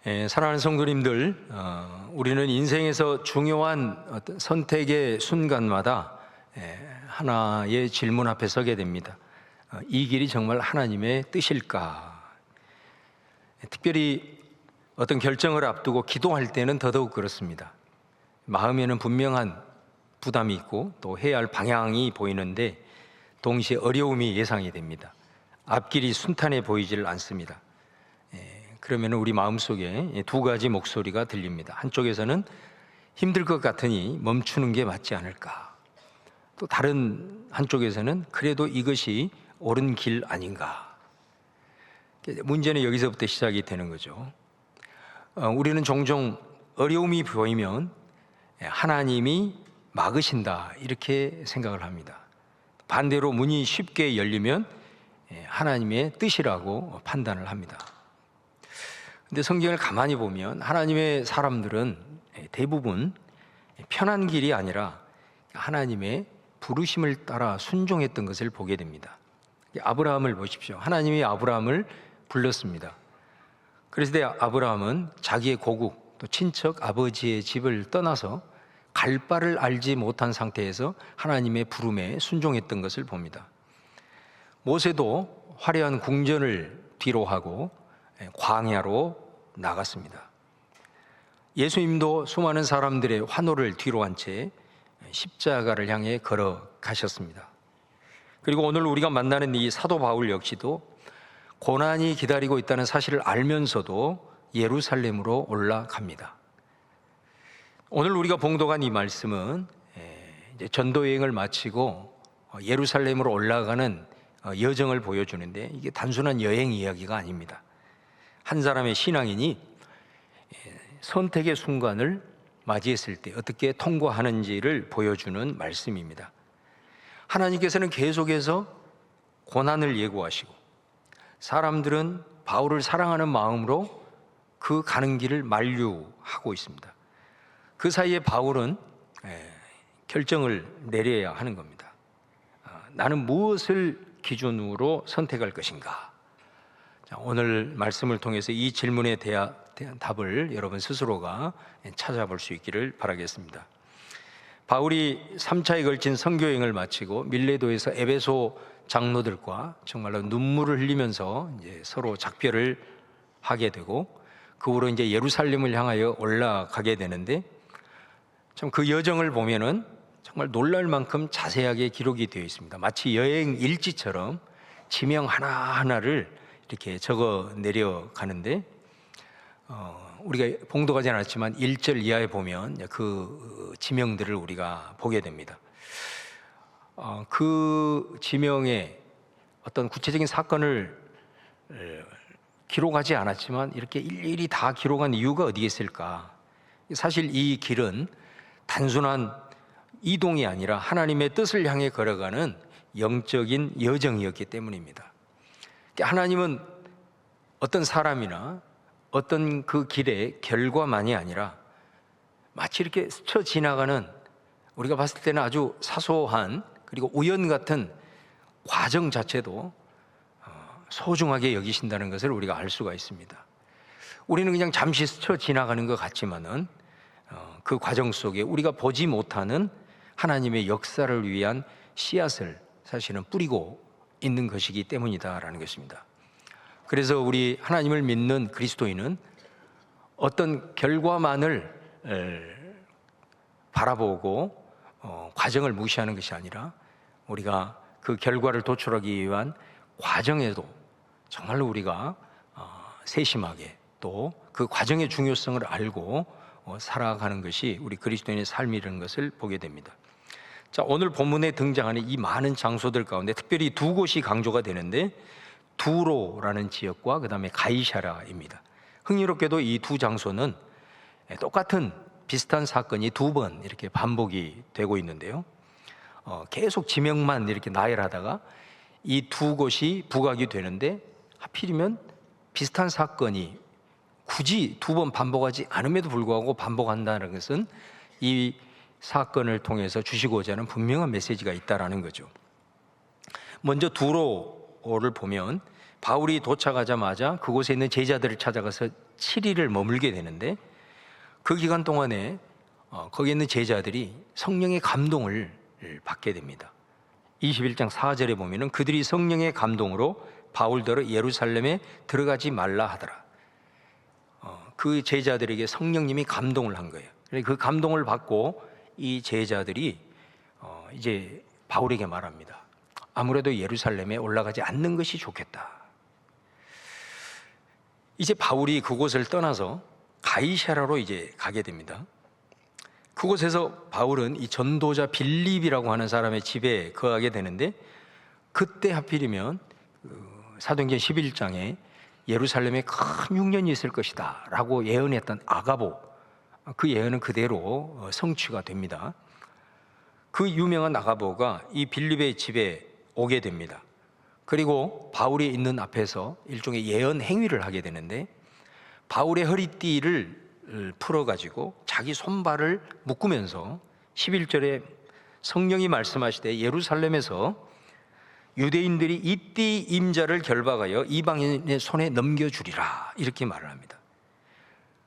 사랑하는 성도님들, 우리는 인생에서 중요한 어떤 선택의 순간마다 하나의 질문 앞에 서게 됩니다. 이 길이 정말 하나님의 뜻일까? 특별히 어떤 결정을 앞두고 기도할 때는 더더욱 그렇습니다. 마음에는 분명한 부담이 있고 또 해야 할 방향이 보이는데 동시에 어려움이 예상이 됩니다. 앞길이 순탄해 보이질 않습니다. 그러면 우리 마음속에 두 가지 목소리가 들립니다. 한쪽에서는 힘들 것 같으니 멈추는 게 맞지 않을까? 또 다른 한쪽에서는 그래도 이것이 옳은 길 아닌가? 문제는 여기서부터 시작이 되는 거죠. 우리는 종종 어려움이 보이면 하나님이 막으신다 이렇게 생각을 합니다. 반대로 문이 쉽게 열리면 하나님의 뜻이라고 판단을 합니다. 근데 성경을 가만히 보면 하나님의 사람들은 대부분 편한 길이 아니라 하나님의 부르심을 따라 순종했던 것을 보게 됩니다. 아브라함을 보십시오. 하나님이 아브라함을 불렀습니다. 그래서 아브라함은 자기의 고국 또 친척 아버지의 집을 떠나서 갈 바를 알지 못한 상태에서 하나님의 부름에 순종했던 것을 봅니다. 모세도 화려한 궁전을 뒤로하고 광야로 나갔습니다. 예수님도 수많은 사람들의 환호를 뒤로한 채 십자가를 향해 걸어가셨습니다. 그리고 오늘 우리가 만나는 이 사도 바울 역시도 고난이 기다리고 있다는 사실을 알면서도 예루살렘으로 올라갑니다. 오늘 우리가 봉독한 이 말씀은 이제 전도 여행을 마치고 예루살렘으로 올라가는 여정을 보여주는데 이게 단순한 여행 이야기가 아닙니다. 한 사람의 신앙인이 선택의 순간을 맞이했을 때 어떻게 통과하는지를 보여주는 말씀입니다. 하나님께서는 계속해서 고난을 예고하시고 사람들은 바울을 사랑하는 마음으로 그 가는 길을 만류하고 있습니다. 그 사이에 바울은 결정을 내려야 하는 겁니다. 나는 무엇을 기준으로 선택할 것인가? 오늘 말씀을 통해서 이 질문에 대한 답을 여러분 스스로가 찾아볼 수 있기를 바라겠습니다. 바울이 3차에 걸친 선교여행을 마치고 밀레도에서 에베소 장로들과 정말로 눈물을 흘리면서 이제 서로 작별을 하게 되고 그 후로 이제 예루살렘을 향하여 올라가게 되는데 참 그 여정을 보면은 정말 놀랄 만큼 자세하게 기록이 되어 있습니다. 마치 여행 일지처럼 지명 하나하나를 이렇게 적어 내려가는데 우리가 봉독하지 않았지만 1절 이하에 보면 그 지명들을 우리가 보게 됩니다. 그 지명에 어떤 구체적인 사건을 기록하지 않았지만 이렇게 일일이 다 기록한 이유가 어디에 있을까? 사실 이 길은 단순한 이동이 아니라 하나님의 뜻을 향해 걸어가는 영적인 여정이었기 때문입니다. 하나님은 어떤 사람이나 어떤 그 길의 결과만이 아니라 마치 이렇게 스쳐 지나가는 우리가 봤을 때는 아주 사소한 그리고 우연 같은 과정 자체도 소중하게 여기신다는 것을 우리가 알 수가 있습니다. 우리는 그냥 잠시 스쳐 지나가는 것 같지만은 그 과정 속에 우리가 보지 못하는 하나님의 역사를 위한 씨앗을 사실은 뿌리고 있는 것이기 때문이다라는 것입니다. 그래서 우리 하나님을 믿는 그리스도인은 어떤 결과만을 바라보고 과정을 무시하는 것이 아니라 우리가 그 결과를 도출하기 위한 과정에도 정말로 우리가 세심하게 또 그 과정의 중요성을 알고 살아가는 것이 우리 그리스도인의 삶이라는 것을 보게 됩니다. 자, 오늘 본문에 등장하는 이 많은 장소들 가운데 특별히 두 곳이 강조가 되는데 두로라는 지역과 그 다음에 가이사라입니다. 흥미롭게도 이 두 장소는 똑같은 비슷한 사건이 두 번 이렇게 반복이 되고 있는데요. 계속 지명만 이렇게 나열하다가 이 두 곳이 부각이 되는데 하필이면 비슷한 사건이 굳이 두 번 반복하지 않음에도 불구하고 반복한다는 것은 이 사건을 통해서 주시고자 하는 분명한 메시지가 있다는 거죠. 먼저 두로를 보면 바울이 도착하자마자 그곳에 있는 제자들을 찾아가서 7일을 머물게 되는데, 그 기간 동안에 거기 있는 제자들이 성령의 감동을 받게 됩니다. 21장 4절에 보면은 그들이 성령의 감동으로 바울더러 예루살렘에 들어가지 말라 하더라. 그 제자들에게 성령님이 감동을 한 거예요. 그 감동을 받고 이 제자들이 이제 바울에게 말합니다. 아무래도 예루살렘에 올라가지 않는 것이 좋겠다. 이제 바울이 그곳을 떠나서 가이사랴로 이제 가게 됩니다. 그곳에서 바울은 이 전도자 빌립이라고 하는 사람의 집에 거하게 되는데, 그때 하필이면 사도행전 11장에 예루살렘에 큰 흉년이 있을 것이다 라고 예언했던 아가보, 그 예언은 그대로 성취가 됩니다. 그 유명한 아가보가 이 빌립의 집에 오게 됩니다. 그리고 바울이 있는 앞에서 일종의 예언 행위를 하게 되는데, 바울의 허리띠를 풀어가지고 자기 손발을 묶으면서 11절에 성령이 말씀하시되 예루살렘에서 유대인들이 이띠 임자를 결박하여 이방인의 손에 넘겨주리라, 이렇게 말을 합니다.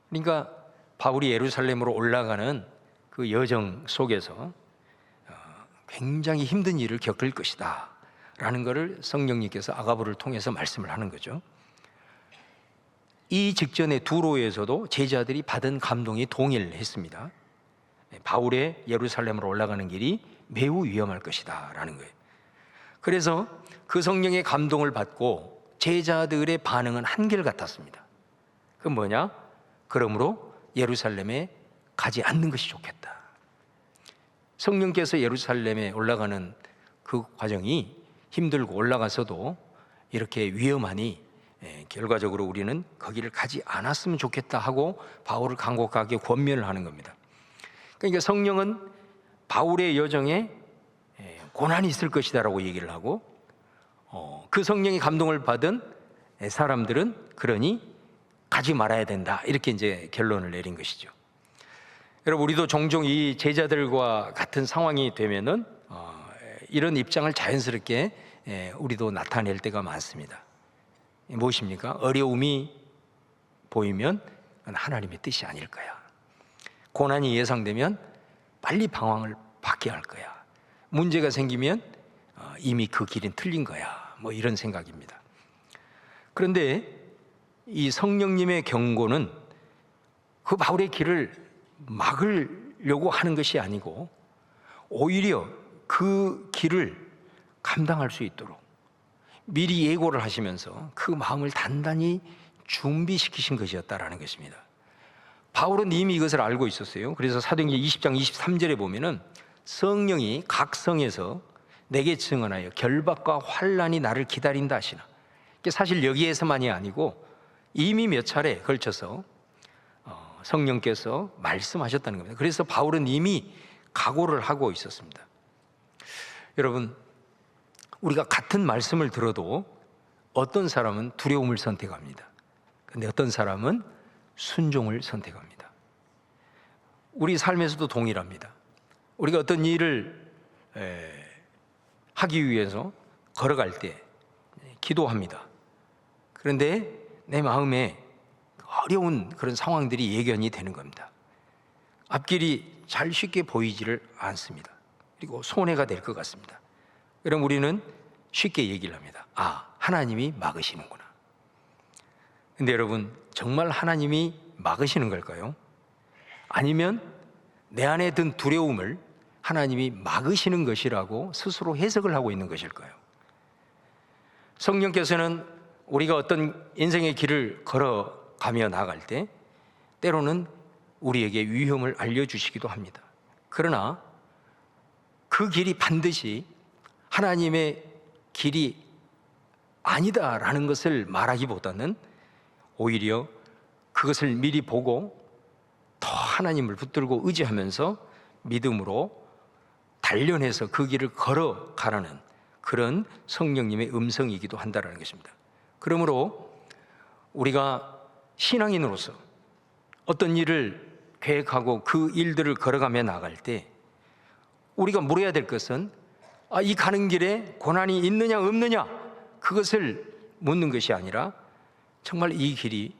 그러니까 바울이 예루살렘으로 올라가는 그 여정 속에서 굉장히 힘든 일을 겪을 것이다 라는 것을 성령님께서 아가보를 통해서 말씀을 하는 거죠. 이 직전에 두로에서도 제자들이 받은 감동이 동일했습니다. 바울의 예루살렘으로 올라가는 길이 매우 위험할 것이다 라는 거예요. 그래서 그 성령의 감동을 받고 제자들의 반응은 한결같았습니다. 그건 뭐냐? 그러므로 예루살렘에 가지 않는 것이 좋겠다. 성령께서 예루살렘에 올라가는 그 과정이 힘들고 올라가서도 이렇게 위험하니 결과적으로 우리는 거기를 가지 않았으면 좋겠다 하고 바울을 간곡하게 권면을 하는 겁니다. 그러니까 성령은 바울의 여정에 고난이 있을 것이다 라고 얘기를 하고, 그 성령의 감동을 받은 사람들은 그러니 가지 말아야 된다, 이렇게 이제 결론을 내린 것이죠. 여러분, 우리도 종종 이 제자들과 같은 상황이 되면은 이런 입장을 자연스럽게 우리도 나타낼 때가 많습니다. 무엇입니까? 어려움이 보이면 하나님의 뜻이 아닐 거야. 고난이 예상되면 빨리 방황을 받게 할 거야. 문제가 생기면 이미 그 길은 틀린 거야. 뭐 이런 생각입니다. 그런데 이 성령님의 경고는 그 바울의 길을 막으려고 하는 것이 아니고, 오히려 그 길을 감당할 수 있도록 미리 예고를 하시면서 그 마음을 단단히 준비시키신 것이었다라는 것입니다. 바울은 이미 이것을 알고 있었어요. 그래서 사도행전 20장 23절에 보면은 성령이 각 성에서 내게 증언하여 결박과 환난이 나를 기다린다 하시나. 사실 여기에서만이 아니고 이미 몇 차례 걸쳐서 성령께서 말씀하셨다는 겁니다. 그래서 바울은 이미 각오를 하고 있었습니다. 여러분, 우리가 같은 말씀을 들어도 어떤 사람은 두려움을 선택합니다. 그런데 어떤 사람은 순종을 선택합니다. 우리 삶에서도 동일합니다. 우리가 어떤 일을 하기 위해서 걸어갈 때 기도합니다. 그런데 내 마음에 어려운 그런 상황들이 예견이 되는 겁니다. 앞길이 잘 쉽게 보이지를 않습니다. 그리고 손해가 될 것 같습니다. 그럼 우리는 쉽게 얘기를 합니다. 아, 하나님이 막으시는구나. 근데 여러분, 정말 하나님이 막으시는 걸까요? 아니면 내 안에 든 두려움을 하나님이 막으시는 것이라고 스스로 해석을 하고 있는 것일까요? 성령께서는 우리가 어떤 인생의 길을 걸어가며 나아갈 때 때로는 우리에게 위험을 알려주시기도 합니다. 그러나 그 길이 반드시 하나님의 길이 아니다라는 것을 말하기보다는 오히려 그것을 미리 보고 더 하나님을 붙들고 의지하면서 믿음으로 단련해서 그 길을 걸어가라는 그런 성령님의 음성이기도 한다는 것입니다. 그러므로 우리가 신앙인으로서 어떤 일을 계획하고 그 일들을 걸어가며 나갈 때 우리가 물어야 될 것은 이 가는 길에 고난이 있느냐 없느냐, 그것을 묻는 것이 아니라 정말 이 길이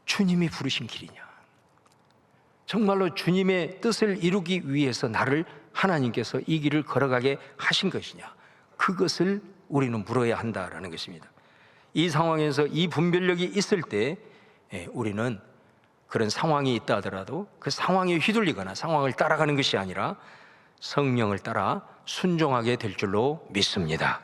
주님이 부르신 길이냐, 정말로 주님의 뜻을 이루기 위해서 나를 하나님께서 이 길을 걸어가게 하신 것이냐, 그것을 우리는 물어야 한다라는 것입니다. 이 상황에서 이 분별력이 있을 때 우리는 그런 상황이 있다 하더라도 그 상황에 휘둘리거나 상황을 따라가는 것이 아니라 성령을 따라 순종하게 될 줄로 믿습니다.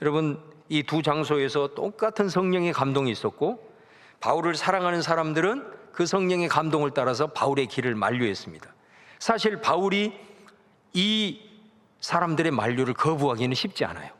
여러분, 이 두 장소에서 똑같은 성령의 감동이 있었고, 바울을 사랑하는 사람들은 그 성령의 감동을 따라서 바울의 길을 만류했습니다. 사실 바울이 이 사람들의 만류를 거부하기는 쉽지 않아요.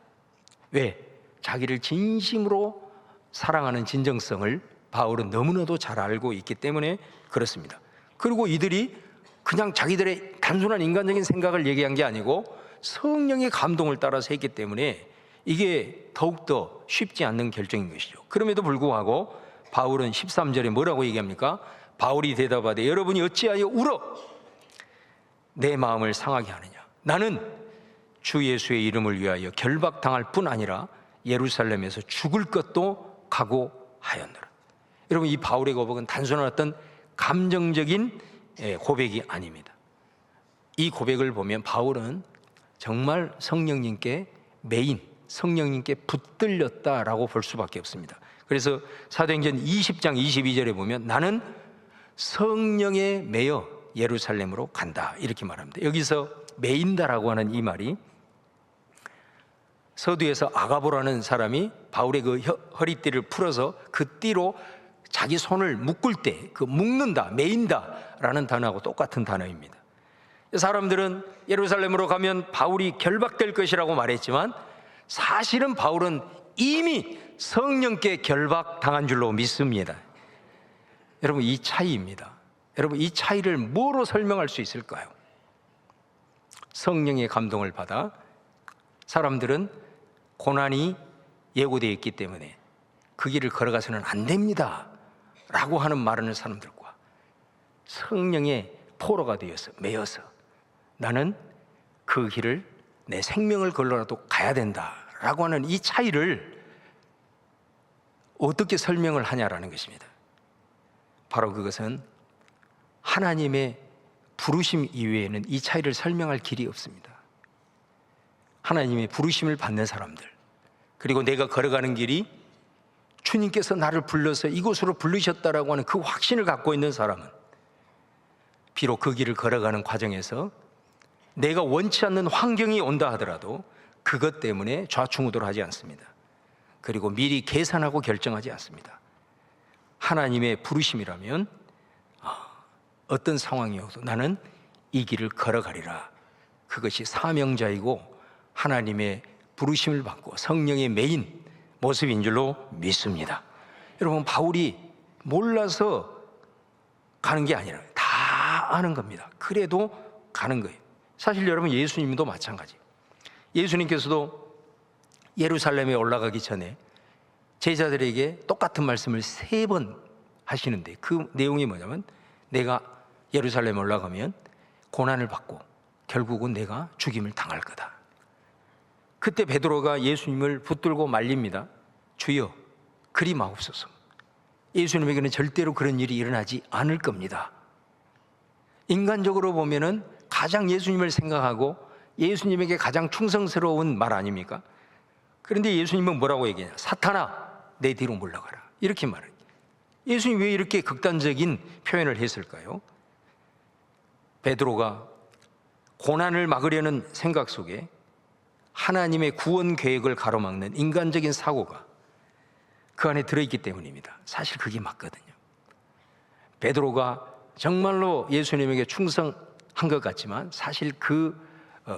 왜? 자기를 진심으로 사랑하는 진정성을 바울은 너무나도 잘 알고 있기 때문에 그렇습니다. 그리고 이들이 그냥 자기들의 단순한 인간적인 생각을 얘기한 게 아니고 성령의 감동을 따라서 했기 때문에 이게 더욱더 쉽지 않는 결정인 것이죠. 그럼에도 불구하고 바울은 13절에 뭐라고 얘기합니까? 바울이 대답하되 여러분이 어찌하여 울어 내 마음을 상하게 하느냐. 나는 주 예수의 이름을 위하여 결박당할 뿐 아니라 예루살렘에서 죽을 것도 각오하였노라. 여러분, 이 바울의 고백은 단순한 어떤 감정적인 고백이 아닙니다. 이 고백을 보면 바울은 정말 성령님께 매인, 성령님께 붙들렸다라고 볼 수밖에 없습니다. 그래서 사도행전 20장 22절에 보면 나는 성령에 매여 예루살렘으로 간다 이렇게 말합니다. 여기서 매인다라고 하는 이 말이 서두에서 아가보라는 사람이 바울의 그 허리띠를 풀어서 그 띠로 자기 손을 묶을 때 그 묶는다, 매인다라는 단어하고 똑같은 단어입니다. 사람들은 예루살렘으로 가면 바울이 결박될 것이라고 말했지만 사실은 바울은 이미 성령께 결박당한 줄로 믿습니다. 여러분, 이 차이입니다. 여러분, 이 차이를 뭐로 설명할 수 있을까요? 성령의 감동을 받아 사람들은 고난이 예고되어 있기 때문에 그 길을 걸어가서는 안 됩니다 라고 하는 말하는 사람들과 성령의 포로가 되어서 매여서 나는 그 길을 내 생명을 걸러라도 가야 된다라고 하는 이 차이를 어떻게 설명을 하냐라는 것입니다. 바로 그것은 하나님의 부르심 이외에는 이 차이를 설명할 길이 없습니다. 하나님의 부르심을 받는 사람들, 그리고 내가 걸어가는 길이 주님께서 나를 불러서 이곳으로 부르셨다라고 하는 그 확신을 갖고 있는 사람은 비록 그 길을 걸어가는 과정에서 내가 원치 않는 환경이 온다 하더라도 그것 때문에 좌충우돌하지 않습니다. 그리고 미리 계산하고 결정하지 않습니다. 하나님의 부르심이라면 어떤 상황이어도 나는 이 길을 걸어가리라. 그것이 사명자이고 하나님의 부르심을 받고 성령의 매인 모습인 줄로 믿습니다. 여러분, 바울이 몰라서 가는 게 아니라 다 아는 겁니다. 그래도 가는 거예요. 사실 여러분, 예수님도 마찬가지예요. 예수님께서도 예루살렘에 올라가기 전에 제자들에게 똑같은 말씀을 3번 하시는데 그 내용이 뭐냐면 내가 예루살렘에 올라가면 고난을 받고 결국은 내가 죽임을 당할 거다. 그때 베드로가 예수님을 붙들고 말립니다. 주여, 그리 마옵소서. 예수님에게는 절대로 그런 일이 일어나지 않을 겁니다. 인간적으로 보면은 가장 예수님을 생각하고 예수님에게 가장 충성스러운 말 아닙니까? 그런데 예수님은 뭐라고 얘기하냐? 사탄아, 내 뒤로 물러가라. 이렇게 말해요. 예수님 왜 이렇게 극단적인 표현을 했을까요? 베드로가 고난을 막으려는 생각 속에 하나님의 구원 계획을 가로막는 인간적인 사고가 그 안에 들어있기 때문입니다. 사실 그게 맞거든요. 베드로가 정말로 예수님에게 충성한 것 같지만 사실 그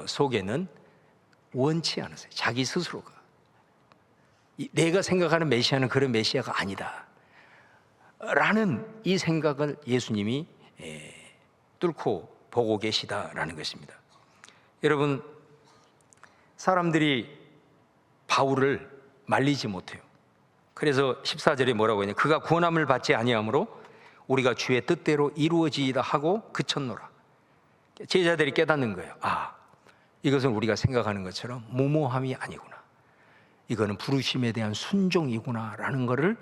속에는 원치 않았어요. 자기 스스로가 내가 생각하는 메시아는 그런 메시아가 아니다 라는 이 생각을 예수님이 뚫고 보고 계시다라는 것입니다. 여러분, 사람들이 바울을 말리지 못해요. 그래서 14절에 뭐라고 하냐? 그가 구원함을 받지 아니하므로 우리가 주의 뜻대로 이루어지이다 하고 그쳤노라. 제자들이 깨닫는 거예요. 아, 이것은 우리가 생각하는 것처럼 무모함이 아니구나. 이거는 부르심에 대한 순종이구나라는 것을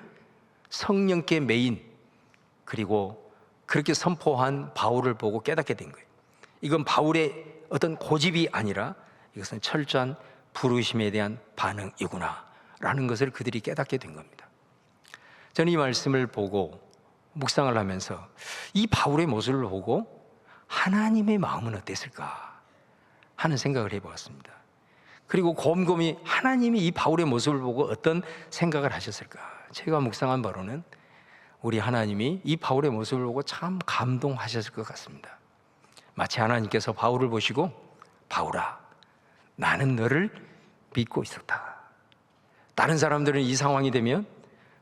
성령께 매인, 그리고 그렇게 선포한 바울을 보고 깨닫게 된 거예요. 이건 바울의 어떤 고집이 아니라 이것은 철저한 부르심에 대한 반응이구나라는 것을 그들이 깨닫게 된 겁니다. 저는 이 말씀을 보고 묵상을 하면서 이 바울의 모습을 보고 하나님의 마음은 어땠을까 하는 생각을 해보았습니다. 그리고 곰곰이 하나님이 이 바울의 모습을 보고 어떤 생각을 하셨을까. 제가 묵상한 바로는 우리 하나님이 이 바울의 모습을 보고 참 감동하셨을 것 같습니다. 마치 하나님께서 바울을 보시고, 바울아, 나는 너를 믿고 있었다. 다른 사람들은 이 상황이 되면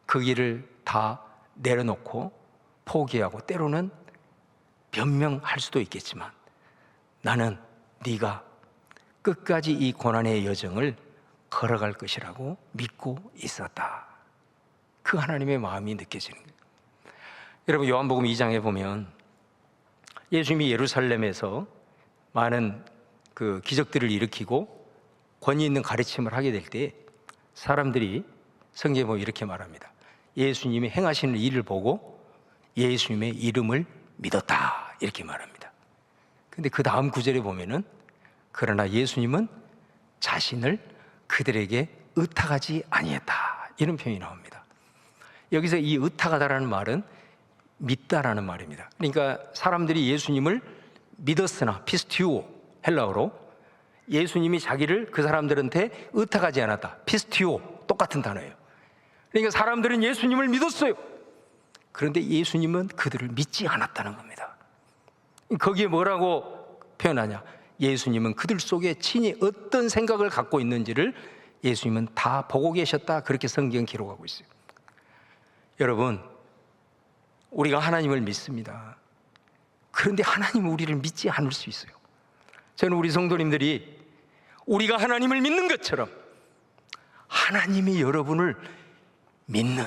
그 길을 다 내려놓고 포기하고 때로는 변명할 수도 있겠지만, 나는 네가 끝까지 이 고난의 여정을 걸어갈 것이라고 믿고 있었다. 그 하나님의 마음이 느껴지는 거예요. 여러분, 요한복음 2장에 보면 예수님이 예루살렘에서 많은 그 기적들을 일으키고 권위 있는 가르침을 하게 될 때 사람들이 성경에 보면 이렇게 말합니다. 예수님이 행하시는 일을 보고 예수님의 이름을 믿었다, 이렇게 말합니다. 근데 그 다음 구절에 보면은 그러나 예수님은 자신을 그들에게 의탁하지 아니했다, 이런 표현이 나옵니다. 여기서 이 의탁하다라는 말은 믿다라는 말입니다. 그러니까 사람들이 예수님을 믿었으나, 피스티오, 헬라어로 예수님이 자기를 그 사람들한테 의탁하지 않았다, 피스티오, 똑같은 단어예요. 그러니까 사람들은 예수님을 믿었어요. 그런데 예수님은 그들을 믿지 않았다는 겁니다. 거기에 뭐라고 표현하냐? 예수님은 그들 속에 친히 어떤 생각을 갖고 있는지를 예수님은 다 보고 계셨다, 그렇게 성경은 기록하고 있어요. 여러분, 우리가 하나님을 믿습니다. 그런데 하나님은 우리를 믿지 않을 수 있어요. 저는 우리 성도님들이 우리가 하나님을 믿는 것처럼 하나님이 여러분을 믿는,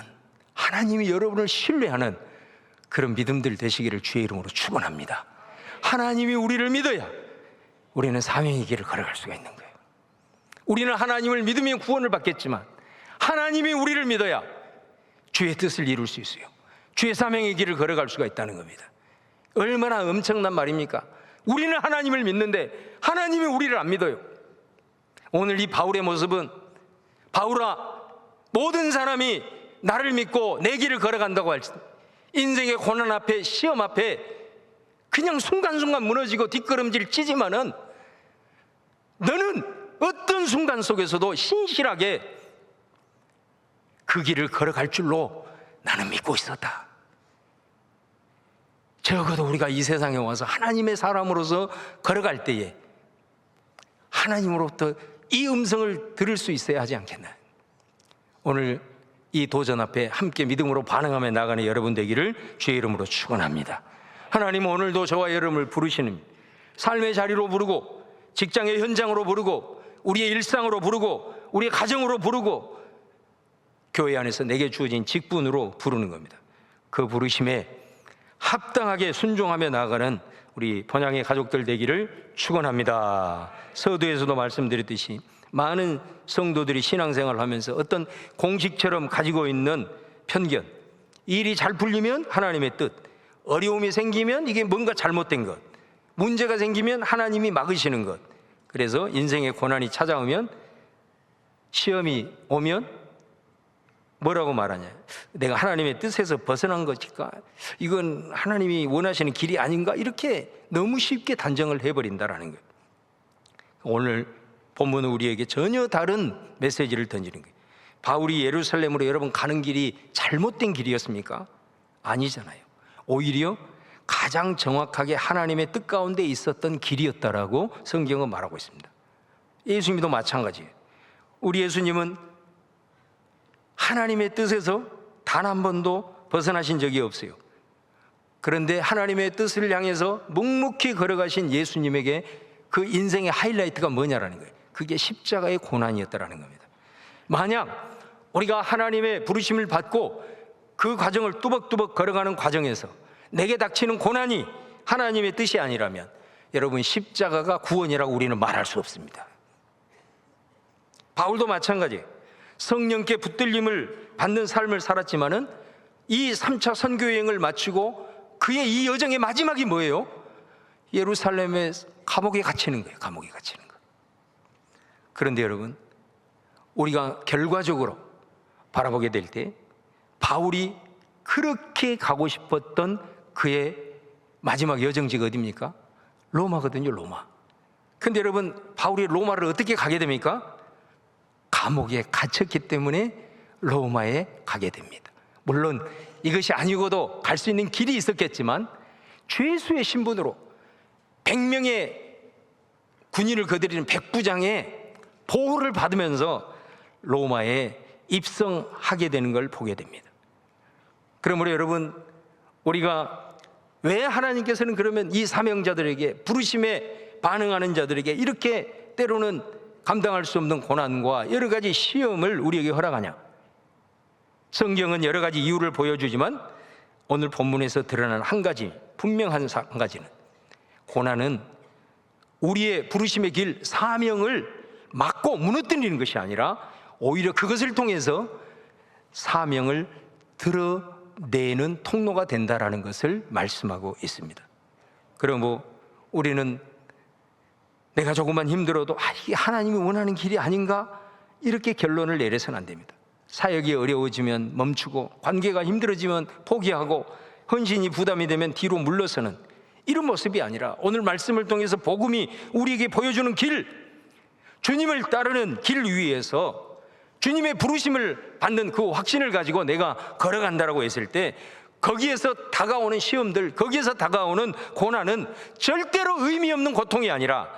하나님이 여러분을 신뢰하는 그런 믿음들 되시기를 주의 이름으로 축원합니다. 하나님이 우리를 믿어야 우리는 사명의 길을 걸어갈 수가 있는 거예요. 우리는 하나님을 믿으면 구원을 받겠지만 하나님이 우리를 믿어야 주의 뜻을 이룰 수 있어요. 주의 사명의 길을 걸어갈 수가 있다는 겁니다. 얼마나 엄청난 말입니까? 우리는 하나님을 믿는데 하나님이 우리를 안 믿어요. 오늘 이 바울의 모습은, 바울아, 모든 사람이 나를 믿고 내 길을 걸어간다고 할지, 인생의 고난 앞에, 시험 앞에 그냥 순간순간 무너지고 뒷걸음질 찌지만은 너는 어떤 순간 속에서도 신실하게 그 길을 걸어갈 줄로 나는 믿고 있었다. 적어도 우리가 이 세상에 와서 하나님의 사람으로서 걸어갈 때에 하나님으로부터 이 음성을 들을 수 있어야 하지 않겠나. 오늘 이 도전 앞에 함께 믿음으로 반응하며 나가는 여러분 되기를 주의 이름으로 축원합니다. 하나님은 오늘도 저와 여러분을 부르시는, 삶의 자리로 부르고 직장의 현장으로 부르고 우리의 일상으로 부르고 우리의 가정으로 부르고 교회 안에서 내게 주어진 직분으로 부르는 겁니다. 그 부르심에 합당하게 순종하며 나아가는 우리 번양의 가족들 되기를 축원합니다. 서두에서도 말씀드렸듯이 많은 성도들이 신앙생활을 하면서 어떤 공식처럼 가지고 있는 편견, 일이 잘 풀리면 하나님의 뜻, 어려움이 생기면 이게 뭔가 잘못된 것, 문제가 생기면 하나님이 막으시는 것, 그래서 인생의 고난이 찾아오면, 시험이 오면 뭐라고 말하냐? 내가 하나님의 뜻에서 벗어난 것일까? 이건 하나님이 원하시는 길이 아닌가? 이렇게 너무 쉽게 단정을 해버린다라는 거예요. 오늘 본문은 우리에게 전혀 다른 메시지를 던지는 거예요. 바울이 예루살렘으로 여러분 가는 길이 잘못된 길이었습니까? 아니잖아요. 오히려 가장 정확하게 하나님의 뜻 가운데 있었던 길이었다라고 성경은 말하고 있습니다. 예수님도 마찬가지예요. 우리 예수님은 하나님의 뜻에서 단 한 번도 벗어나신 적이 없어요. 그런데 하나님의 뜻을 향해서 묵묵히 걸어가신 예수님에게 그 인생의 하이라이트가 뭐냐라는 거예요. 그게 십자가의 고난이었다라는 겁니다. 만약 우리가 하나님의 부르심을 받고 그 과정을 뚜벅뚜벅 걸어가는 과정에서 내게 닥치는 고난이 하나님의 뜻이 아니라면 여러분, 십자가가 구원이라고 우리는 말할 수 없습니다. 바울도 마찬가지예요. 성령께 붙들림을 받는 삶을 살았지만은 이 3차 선교 여행을 마치고 그의 이 여정의 마지막이 뭐예요? 예루살렘의 감옥에 갇히는 거예요. 감옥에 갇히는 거. 그런데 여러분, 우리가 결과적으로 바라보게 될 때 바울이 그렇게 가고 싶었던 그의 마지막 여정지가 어디입니까? 로마거든요. 로마. 근데 여러분, 바울이 로마를 어떻게 가게 됩니까? 감옥에 갇혔기 때문에 로마에 가게 됩니다. 물론 이것이 아니고도 갈 수 있는 길이 있었겠지만 죄수의 신분으로 100명의 군인을 거느리는 백부장의 보호를 받으면서 로마에 입성하게 되는 걸 보게 됩니다. 그러므로 여러분, 우리가 왜 하나님께서는 그러면 이 사명자들에게, 부르심에 반응하는 자들에게 이렇게 때로는 감당할 수 없는 고난과 여러 가지 시험을 우리에게 허락하냐? 성경은 여러 가지 이유를 보여주지만 오늘 본문에서 드러난 한 가지, 분명한 한 가지는, 고난은 우리의 부르심의 길, 사명을 막고 무너뜨리는 것이 아니라 오히려 그것을 통해서 사명을 드러내는 통로가 된다라는 것을 말씀하고 있습니다. 그러므로 우리는 내가 조금만 힘들어도 이게 하나님이 원하는 길이 아닌가, 이렇게 결론을 내려서는 안 됩니다. 사역이 어려워지면 멈추고, 관계가 힘들어지면 포기하고, 헌신이 부담이 되면 뒤로 물러서는 이런 모습이 아니라 오늘 말씀을 통해서 복음이 우리에게 보여주는 길, 주님을 따르는 길 위에서 주님의 부르심을 받는 그 확신을 가지고 내가 걸어간다라고 했을 때 거기에서 다가오는 시험들, 거기에서 다가오는 고난은 절대로 의미 없는 고통이 아니라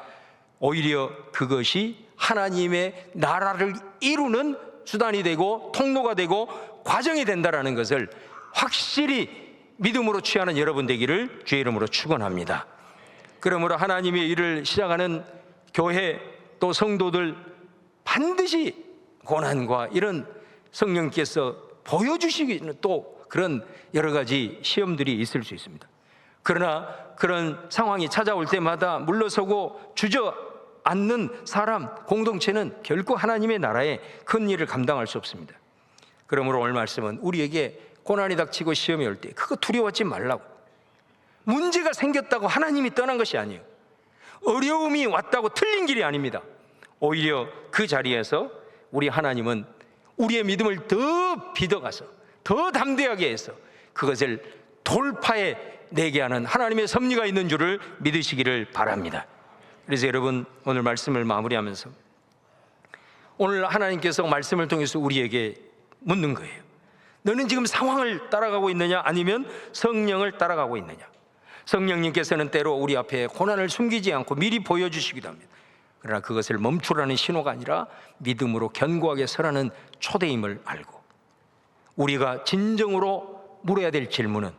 오히려 그것이 하나님의 나라를 이루는 수단이 되고 통로가 되고 과정이 된다라는 것을 확실히 믿음으로 취하는 여러분 되기를 주의 이름으로 축원합니다. 그러므로 하나님의 일을 시작하는 교회 또 성도들, 반드시 고난과 이런 성령께서 보여주시기는 또 그런 여러 가지 시험들이 있을 수 있습니다. 그러나 그런 상황이 찾아올 때마다 물러서고 주저앉는 사람, 공동체는 결코 하나님의 나라에 큰 일을 감당할 수 없습니다. 그러므로 오늘 말씀은 우리에게 고난이 닥치고 시험이 올 때 그거 두려워하지 말라고. 문제가 생겼다고 하나님이 떠난 것이 아니에요. 어려움이 왔다고 틀린 길이 아닙니다. 오히려 그 자리에서 우리 하나님은 우리의 믿음을 더 빚어가서 더 담대하게 해서 그것을 돌파해 내게 하는 하나님의 섭리가 있는 줄을 믿으시기를 바랍니다. 그래서 여러분, 오늘 말씀을 마무리하면서 오늘 하나님께서 말씀을 통해서 우리에게 묻는 거예요. 너는 지금 상황을 따라가고 있느냐, 아니면 성령을 따라가고 있느냐? 성령님께서는 때로 우리 앞에 고난을 숨기지 않고 미리 보여주시기도 합니다. 그러나 그것을 멈추라는 신호가 아니라 믿음으로 견고하게 서라는 초대임을 알고, 우리가 진정으로 물어야 될 질문은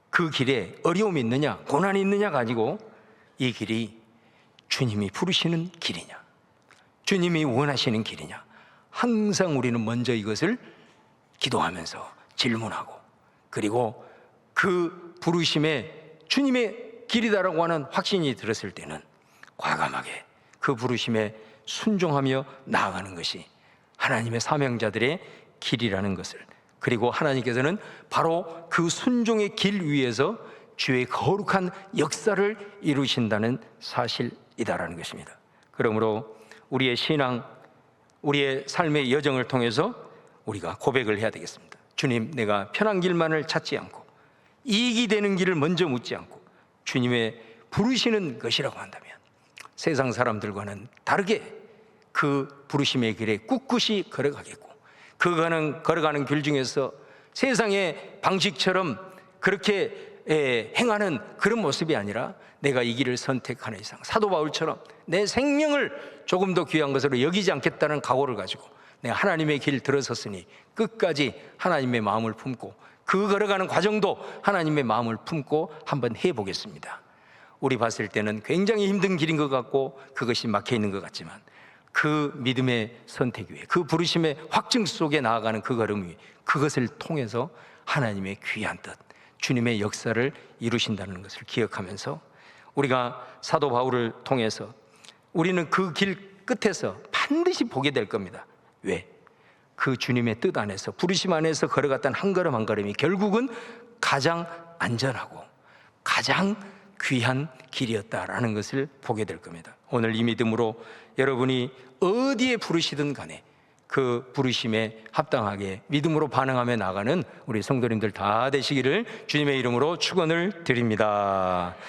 그 길에 어려움이 있느냐, 고난이 있느냐가 아니고 이 길이 주님이 부르시는 길이냐, 주님이 원하시는 길이냐, 항상 우리는 먼저 이것을 기도하면서 질문하고, 그리고 그 부르심에 주님의 길이다라고 하는 확신이 들었을 때는 과감하게 그 부르심에 순종하며 나아가는 것이 하나님의 사명자들의 길이라는 것을, 그리고 하나님께서는 바로 그 순종의 길 위에서 주의 거룩한 역사를 이루신다는 사실이다라는 것입니다. 그러므로 우리의 신앙, 우리의 삶의 여정을 통해서 우리가 고백을 해야 되겠습니다. 주님, 내가 편한 길만을 찾지 않고 이익이 되는 길을 먼저 묻지 않고 주님의 부르시는 것이라고 한다면 세상 사람들과는 다르게 그 부르심의 길에 꿋꿋이 걸어가겠고, 걸어가는 길 중에서 세상의 방식처럼 그렇게 행하는 그런 모습이 아니라 내가 이 길을 선택하는 이상 사도 바울처럼 내 생명을 조금 더 귀한 것으로 여기지 않겠다는 각오를 가지고 내가 하나님의 길 들어섰으니 끝까지 하나님의 마음을 품고 그 걸어가는 과정도 하나님의 마음을 품고 한번 해보겠습니다. 우리 봤을 때는 굉장히 힘든 길인 것 같고 그것이 막혀 있는 것 같지만 그 믿음의 선택 위에, 그 부르심의 확증 속에 나아가는 그 걸음 위에, 그것을 통해서 하나님의 귀한 뜻, 주님의 역사를 이루신다는 것을 기억하면서 우리가 사도 바울을 통해서 우리는 그 길 끝에서 반드시 보게 될 겁니다. 왜? 그 주님의 뜻 안에서, 부르심 안에서 걸어갔던 한 걸음 한 걸음이 결국은 가장 안전하고 가장 귀한 길이었다라는 것을 보게 될 겁니다. 오늘 이 믿음으로 여러분이 어디에 부르시든 간에 그 부르심에 합당하게 믿음으로 반응하며 나가는 우리 성도님들 다 되시기를 주님의 이름으로 축원을 드립니다.